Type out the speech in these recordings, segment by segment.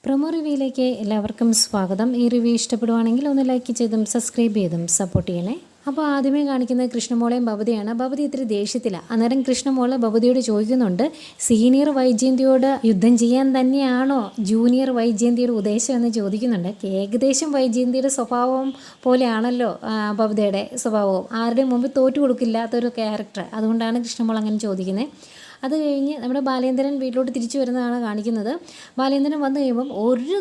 Promo റിവ്യൂയിലേക്ക് എല്ലാവർക്കും സ്വാഗതം. ഈ റിവ്യൂ ഇഷ്ടപ്പെടുവാണെങ്കിൽ ഒന്ന് ലൈക്ക് ചെയ്തും സബ്സ്ക്രൈബ് ചെയ്തും സപ്പോർട്ട് ചെയ്യണേ. അപ്പോൾ ആദ്യമേ കാണിക്കുന്നത് കൃഷ്ണമോളെയും ഭവതിയാണ്. ഭവതി ഇത്തിരി ദേഷ്യത്തിലാണ്. അന്നേരം കൃഷ്ണമോള് ഭവതിയോട് ചോദിക്കുന്നുണ്ട്, സീനിയർ വൈജയന്തിയോട് യുദ്ധം ചെയ്യാൻ തന്നെയാണോ ജൂനിയർ വൈജയന്തിയുടെ ഉദ്ദേശം എന്ന് ചോദിക്കുന്നുണ്ട്. ഏകദേശം വൈജയന്തിയുടെ സ്വഭാവം പോലെയാണല്ലോ ഭവതിയുടെ സ്വഭാവവും. ആരുടെ മുമ്പിൽ തോറ്റു കൊടുക്കില്ലാത്തൊരു ക്യാരക്ടർ. അതുകൊണ്ടാണ് കൃഷ്ണമോൾ അങ്ങനെ ചോദിക്കുന്നത്. അത് കഴിഞ്ഞ് നമ്മുടെ ബാലേന്ദ്രൻ വീട്ടിലോട്ട് തിരിച്ചു വരുന്നതാണ് കാണിക്കുന്നത്. ബാലേന്ദ്രൻ വന്നു കഴിയുമ്പം ഒരു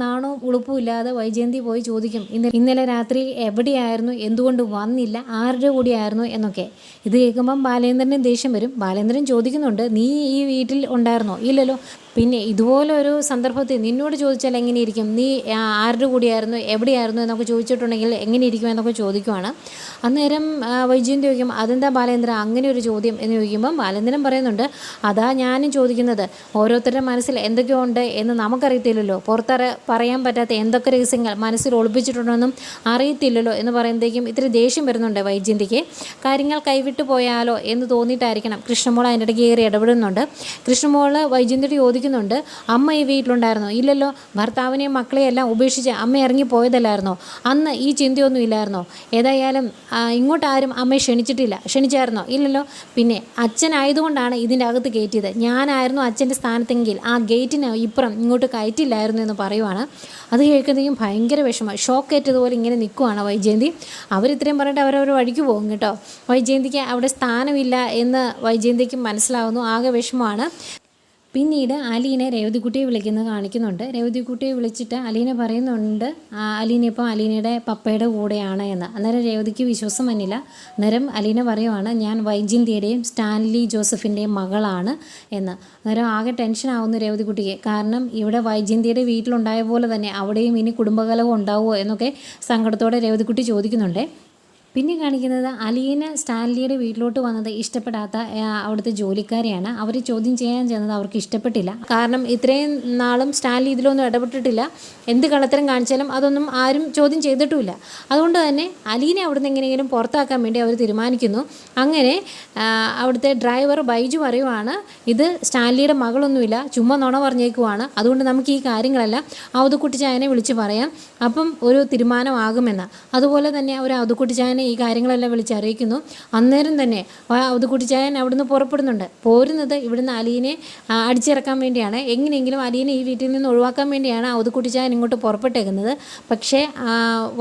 നാണോ ഉളുപ്പും ഇല്ലാതെ വൈജയന്തി പോയി ചോദിക്കും, ഇന്നലെ രാത്രി എവിടെയായിരുന്നു, എന്തുകൊണ്ട് വന്നില്ല, ആരുടെ കൂടിയായിരുന്നു എന്നൊക്കെ. ഇത് കേൾക്കുമ്പം ബാലേന്ദ്രന് ദേഷ്യം വരും. ബാലേന്ദ്രൻ ചോദിക്കുന്നുണ്ട്, നീ ഈ വീട്ടിൽ ഉണ്ടായിരുന്നോ? ഇല്ലല്ലോ. പിന്നെ ഇതുപോലൊരു സന്ദർഭത്തിൽ നിന്നോട് ചോദിച്ചാൽ എങ്ങനെയിരിക്കും, നീ ആരുടെ കൂടിയായിരുന്നു, എവിടെയായിരുന്നു എന്നൊക്കെ ചോദിച്ചിട്ടുണ്ടെങ്കിൽ എങ്ങനെയിരിക്കും എന്നൊക്കെ ചോദിക്കുവാണ്. അന്നേരം വൈജയന്തി ചോദിക്കും, അതെന്താ ബാലേന്ദ്രൻ അങ്ങനെ ഒരു ചോദ്യം എന്ന് ചോദിക്കുമ്പം ബാലേന്ദ്രൻ പറയുന്നുണ്ട്, അതാ ഞാനും ചോദിക്കുന്നത്, ഓരോരുത്തരുടെ മനസ്സിൽ എന്തൊക്കെയോ ഉണ്ട് എന്ന് നമുക്കറിയത്തില്ലല്ലോ, പറയാൻ പറ്റാത്ത എന്തൊക്കെ രഹസ്യങ്ങൾ മനസ്സിൽ ഒളിപ്പിച്ചിട്ടുണ്ടെന്നും അറിയത്തില്ലല്ലോ എന്ന് പറയുമ്പോഴത്തേക്കും ഇത്തിരി ദേഷ്യം വരുന്നുണ്ട് വൈജയന്തിക്ക്. കാര്യങ്ങൾ കൈവിട്ടു പോയാലോ എന്ന് തോന്നിയിട്ടായിരിക്കണം കൃഷ്ണമോൾ അതിൻ്റെ ഇടയ്ക്ക് കയറി ഇടപെടുന്നുണ്ട്. കൃഷ്ണമോൾ വൈജയന്തിയോട് ചോദിക്കുന്നുണ്ട്, അമ്മ ഈ വീട്ടിലുണ്ടായിരുന്നോ? ഇല്ലല്ലോ. ഭർത്താവിനെയും മക്കളെയും എല്ലാം ഉപേക്ഷിച്ച് അമ്മ ഇറങ്ങി പോയതല്ലായിരുന്നോ? അന്ന് ഈ ചിന്തയൊന്നും ഇല്ലായിരുന്നോ? ഏതായാലും ഇങ്ങോട്ട് ആരും അമ്മയെ ക്ഷണിച്ചായിരുന്നോ? ഇല്ലല്ലോ. പിന്നെ അച്ഛനായതുകൊണ്ടാണ് ഇതിൻ്റെ അകത്ത് കയറ്റിയത്. ഞാനായിരുന്നു അച്ഛൻ്റെ സ്ഥാനത്തെങ്കിൽ ആ ഗേറ്റിന് ഇപ്പുറം ഇങ്ങോട്ട് കയറ്റില്ലായിരുന്നു എന്ന് പറയുവാണ്. അത് കേൾക്കുന്നതെങ്കിലും ഭയങ്കര വിഷമം, ഷോക്കേറ്റതുപോലെ ഇങ്ങനെ നിൽക്കുവാണ് വൈജയന്തി. അവരിത്രയും പറഞ്ഞിട്ട് അവരവർ വഴിക്ക് പോകും കേട്ടോ. വൈജയന്തിക്ക് അവിടെ സ്ഥാനമില്ല എന്ന് വൈജയന്തിക്ക് മനസ്സിലാവുന്നു. ആകെ വിഷമമാണ്. പിന്നീട് അലീനെ രേവതിക്കുട്ടിയെ വിളിക്കുന്നത് കാണിക്കുന്നുണ്ട്. രേവതിക്കുട്ടിയെ വിളിച്ചിട്ട് അലീന പറയുന്നുണ്ട്, അലീന ഇപ്പം അലീനയുടെ പപ്പയുടെ കൂടെയാണ് എന്ന്. അന്നേരം രേവതിക്ക് വിശ്വാസം വന്നില്ല. അന്നേരം അലീന പറയുവാണ്, ഞാൻ വൈജയന്തിയുടെയും സ്റ്റാൻലി ജോസഫിൻ്റെയും മകളാണ് എന്ന്. അന്നേരം ആകെ ടെൻഷനാവുന്നു രേവതിക്കുട്ടിക്ക്. കാരണം ഇവിടെ വൈജയന്തിയുടെ വീട്ടിലുണ്ടായ പോലെ തന്നെ അവിടെയും ഇനി കുടുംബകലഹം ഉണ്ടാവുമോ എന്നൊക്കെ സങ്കടത്തോടെ രേവതിക്കുട്ടി ചോദിക്കുന്നുണ്ട്. പിന്നെ കാണിക്കുന്നത് അലീന സ്റ്റാൻലിയുടെ വീട്ടിലോട്ട് വന്നത് ഇഷ്ടപ്പെടാത്ത അവിടുത്തെ ജോലിക്കാരെയാണ്. അവർ ചോദ്യം ചെയ്യാൻ ചെന്നത് അവർക്ക് ഇഷ്ടപ്പെട്ടില്ല. കാരണം ഇത്രയും നാളും സ്റ്റാൻലി ഇതിലൊന്നും ഇടപെട്ടിട്ടില്ല. എന്ത് കള്ളത്തരം കാണിച്ചാലും അതൊന്നും ആരും ചോദ്യം ചെയ്തിട്ടുമില്ല. അതുകൊണ്ട് തന്നെ അലീനെ അവിടുന്ന് എങ്ങനെയെങ്കിലും പുറത്താക്കാൻ വേണ്ടി അവർ തീരുമാനിക്കുന്നു. അങ്ങനെ അവിടുത്തെ ഡ്രൈവർ ബൈജു പറയുവാണ്, ഇത് സ്റ്റാൻലിയുടെ മകളൊന്നുമില്ല, ചുമ്മാ നുണ പറഞ്ഞേക്കുവാണ്. അതുകൊണ്ട് നമുക്ക് ഈ കാര്യങ്ങളെല്ലാം അവധുക്കുട്ടി ചായനെ വിളിച്ച് പറയാം, അപ്പം ഒരു തീരുമാനമാകുമെന്ന്. അതുപോലെ തന്നെ അവർ അവധുക്കുട്ടി ചായനെ ഈ കാര്യങ്ങളെല്ലാം വിളിച്ചറിയിക്കുന്നു. അന്നേരം തന്നെ അവധുക്കുട്ടി ചായൻ അവിടുന്ന് പുറപ്പെടുന്നുണ്ട്. പോരുന്നത് ഇവിടുന്ന് അലീനെ അടിച്ചിറക്കാൻ വേണ്ടിയാണ്. എങ്ങനെയെങ്കിലും അലീനെ ഈ വീട്ടിൽ നിന്ന് ഒഴിവാക്കാൻ വേണ്ടിയാണ് അവധുക്കുട്ടി ചായൻ ഇങ്ങോട്ട് പുറപ്പെട്ടേക്കുന്നത്. പക്ഷേ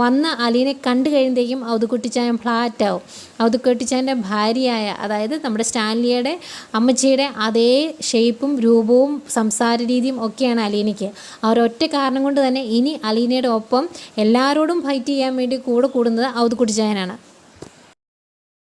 വന്ന് അലീനെ കണ്ടു കഴിയുമ്പോഴേക്കും അവധുക്കുട്ടി ചായൻ ഫ്ലാറ്റാവും. അവധുക്കുട്ടി ചായൻ്റെ ഭാര്യയായ, അതായത് നമ്മുടെ സ്റ്റാൻലിയുടെ അമ്മച്ചിയുടെ അതേ ഷേപ്പും രൂപവും സംസാര രീതിയും ഒക്കെയാണ് അലീനയ്ക്ക്. ആ ഒരൊറ്റ കാരണം കൊണ്ട് തന്നെ ഇനി അലീനയുടെ ഒപ്പം എല്ലാവരോടും ഫൈറ്റ് ചെയ്യാൻ വേണ്ടി കൂടെ കൂടുന്നത് അവധുക്കുട്ടി ചായനാണ്.